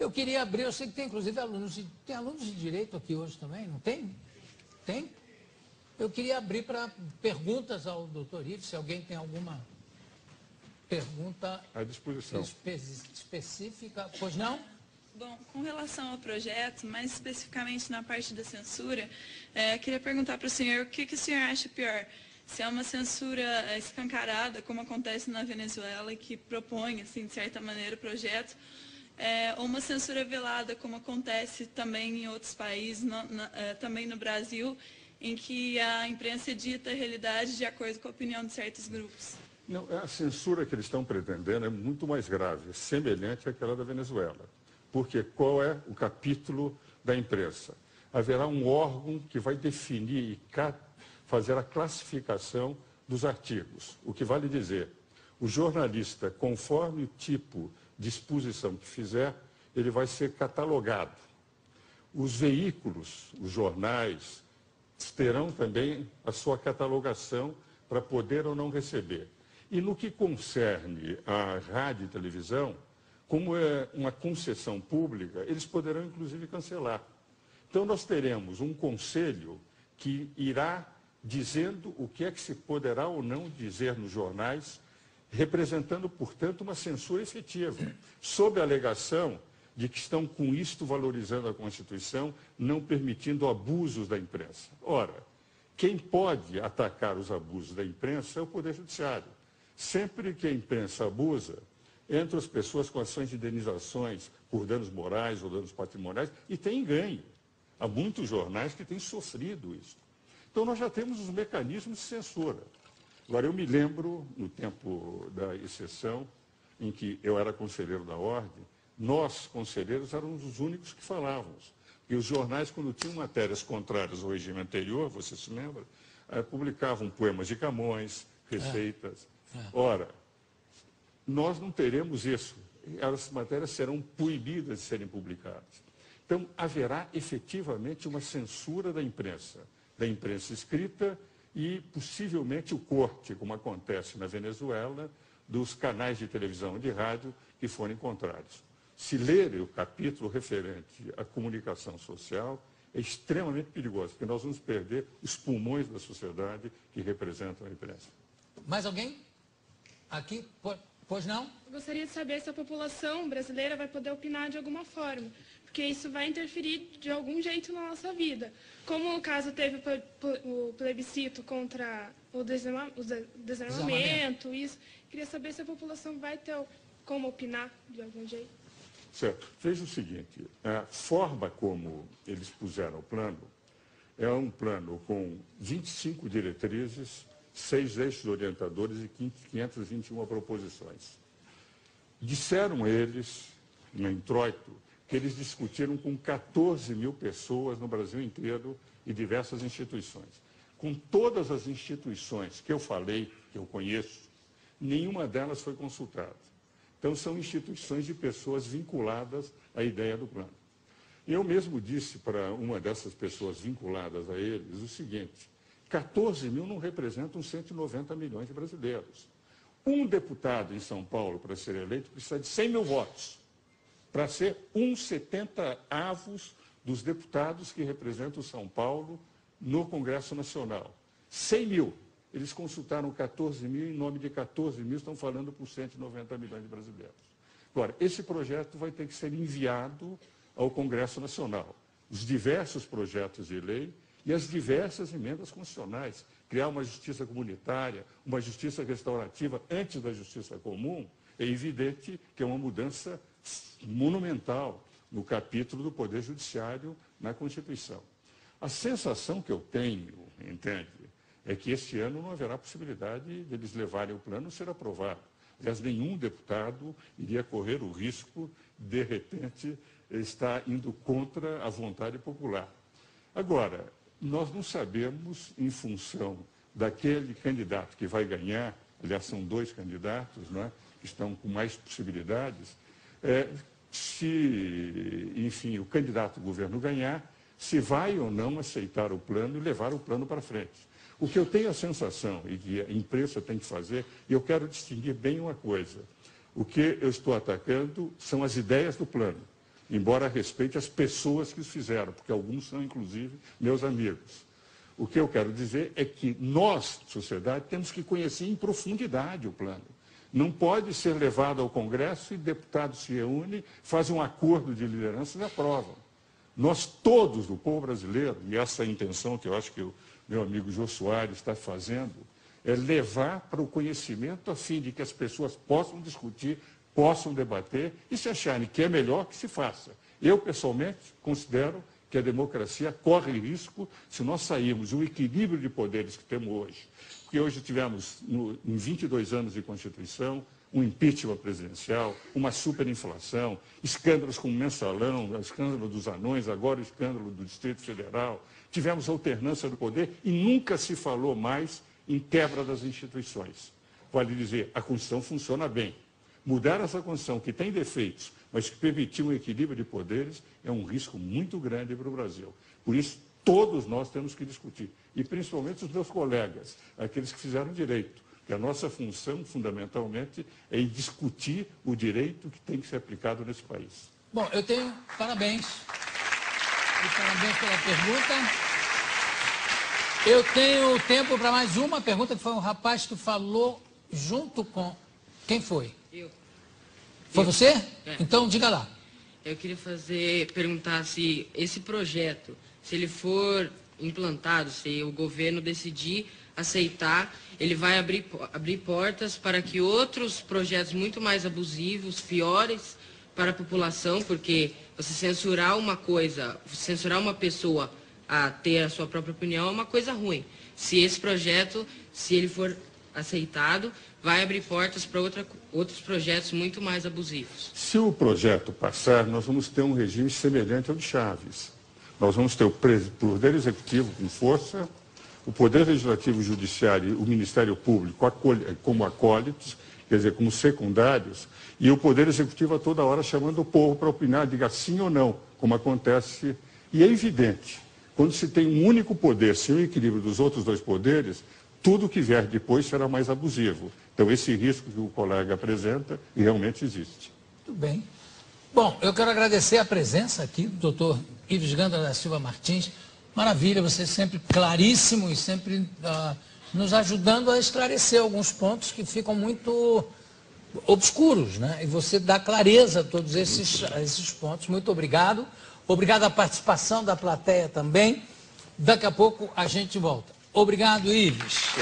Eu queria abrir, eu sei que tem inclusive tem alunos de direito aqui hoje também, não tem? Tem? Eu queria abrir para perguntas ao doutor Ives, se alguém tem alguma pergunta à disposição. Específica. Pois não? Bom, com relação ao projeto, mais especificamente na parte da censura, queria perguntar para o senhor o que o senhor acha pior? Se é uma censura escancarada, como acontece na Venezuela, que propõe, assim, de certa maneira, o projeto, ou uma censura velada, como acontece também em outros países, também no Brasil, em que a imprensa dita a realidade de acordo com a opinião de certos grupos. Não, a censura que eles estão pretendendo é muito mais grave, semelhante àquela da Venezuela. Porque qual é o capítulo da imprensa? Haverá um órgão que vai definir e fazer a classificação dos artigos. O que vale dizer, o jornalista, conforme o tipo de exposição que fizer, ele vai ser catalogado. Os veículos, os jornais, terão também a sua catalogação para poder ou não receber. E no que concerne à rádio e televisão, como é uma concessão pública, eles poderão inclusive cancelar. Então nós teremos um conselho que irá dizendo o que é que se poderá ou não dizer nos jornais, representando, portanto, uma censura efetiva, sob a alegação de que estão com isto valorizando a Constituição, não permitindo abusos da imprensa. Ora, quem pode atacar os abusos da imprensa é o Poder Judiciário. Sempre que a imprensa abusa, entram as pessoas com ações de indenizações por danos morais ou danos patrimoniais e tem ganho. Há muitos jornais que têm sofrido isso. Então, nós já temos os mecanismos de censura. Agora, eu me lembro, no tempo da exceção, em que eu era conselheiro da Ordem, nós, conselheiros, éramos os únicos que falávamos. E os jornais, quando tinham matérias contrárias ao regime anterior, você se lembra, publicavam poemas de Camões, receitas. Ora, nós não teremos isso. As matérias serão proibidas de serem publicadas. Então, haverá efetivamente uma censura da imprensa escrita e, possivelmente, o corte, como acontece na Venezuela, dos canais de televisão e de rádio que forem contrários. Se ler o capítulo referente à comunicação social, é extremamente perigoso, porque nós vamos perder os pulmões da sociedade que representam a imprensa. Mais alguém? Aqui? Pois não? Eu gostaria de saber se a população brasileira vai poder opinar de alguma forma, porque isso vai interferir de algum jeito na nossa vida. Como o caso teve o plebiscito contra o desarmamento, isso, queria saber se a população vai ter como opinar de algum jeito. Certo. Veja o seguinte, a forma como eles puseram o plano é um plano com 25 diretrizes, 6 eixos orientadores e 521 proposições. Disseram eles, no introito, que eles discutiram com 14 mil pessoas no Brasil inteiro e diversas instituições. Com todas as instituições que eu falei, que eu conheço, nenhuma delas foi consultada. Então, são instituições de pessoas vinculadas à ideia do plano. Eu mesmo disse para uma dessas pessoas vinculadas a eles o seguinte: 14 mil não representam 190 milhões de brasileiros. Um deputado em São Paulo, para ser eleito, precisa de 100 mil votos, para ser 1/70 dos deputados que representam São Paulo no Congresso Nacional. 100 mil. Eles consultaram 14 mil, em nome de 14 mil, estão falando por 190 milhões de brasileiros. Agora, esse projeto vai ter que ser enviado ao Congresso Nacional. Os diversos projetos de lei e as diversas emendas constitucionais. Criar uma justiça comunitária, uma justiça restaurativa antes da justiça comum, é evidente que é uma mudança monumental no capítulo do Poder Judiciário na Constituição. A sensação que eu tenho, entende, é que este ano não haverá possibilidade de eles levarem o plano a ser aprovado. Aliás, nenhum deputado iria correr o risco, de repente, estar indo contra a vontade popular. Agora, nós não sabemos, em função daquele candidato que vai ganhar, aliás, são 2 candidatos, não é, que estão com mais possibilidades, se, enfim, o candidato do governo ganhar, se vai ou não aceitar o plano e levar o plano para frente. O que eu tenho a sensação, e que a imprensa tem que fazer, e eu quero distinguir bem uma coisa: o que eu estou atacando são as ideias do plano. embora respeite as pessoas que os fizeram, porque alguns são, inclusive, meus amigos. O que eu quero dizer é que nós, sociedade, temos que conhecer em profundidade o plano. Não pode ser levado ao Congresso e deputados se reúnem, fazem um acordo de liderança e aprovam. Nós todos, do povo brasileiro, e essa é a intenção que eu acho que o meu amigo Jô Soares está fazendo, é levar para o conhecimento a fim de que as pessoas possam discutir, possam debater e se acharem que é melhor que se faça. Eu, pessoalmente, considero que a democracia corre risco se nós sairmos do equilíbrio de poderes que temos hoje. Porque hoje tivemos, em 22 anos de Constituição, um impeachment presidencial, uma superinflação, escândalos como o Mensalão, o escândalo dos anões, agora o escândalo do Distrito Federal. Tivemos alternância do poder e nunca se falou mais em quebra das instituições. Vale dizer, a Constituição funciona bem. Mudar essa Constituição, que tem defeitos, mas que permitiu um equilíbrio de poderes, é um risco muito grande para o Brasil. Por isso, todos nós temos que discutir, e principalmente os meus colegas, aqueles que fizeram direito, que a nossa função, fundamentalmente, é em discutir o direito que tem que ser aplicado nesse país. Bom, eu tenho parabéns. E parabéns pela pergunta. Eu tenho tempo para mais uma pergunta, que foi um rapaz que falou junto com... Quem foi? Eu. Foi você? É. Então, diga lá. Eu queria perguntar se esse projeto, se ele for implantado, se o governo decidir aceitar, ele vai abrir portas para que outros projetos muito mais abusivos, piores para a população, porque você censurar uma coisa, censurar uma pessoa a ter a sua própria opinião é uma coisa ruim. Se esse projeto, se ele for aceitado, vai abrir portas para outros projetos muito mais abusivos. Se o projeto passar, nós vamos ter um regime semelhante ao de Chaves. Nós vamos ter o Poder Executivo com força, o Poder Legislativo e Judiciário e o Ministério Público como acólitos, quer dizer, como secundários, e o Poder Executivo a toda hora chamando o povo para opinar, diga sim ou não, como acontece. E é evidente, quando se tem um único poder, sem o equilíbrio dos outros dois poderes, tudo que vier depois será mais abusivo. Então, esse risco que o colega apresenta realmente existe. Tudo bem. Bom, eu quero agradecer a presença aqui do doutor Ives Gandra da Silva Martins. Maravilha, você sempre claríssimo e sempre nos ajudando a esclarecer alguns pontos que ficam muito obscuros, né? E você dá clareza a todos esses pontos. Muito obrigado. Obrigado à participação da plateia também. Daqui a pouco a gente volta. Obrigado, Ives.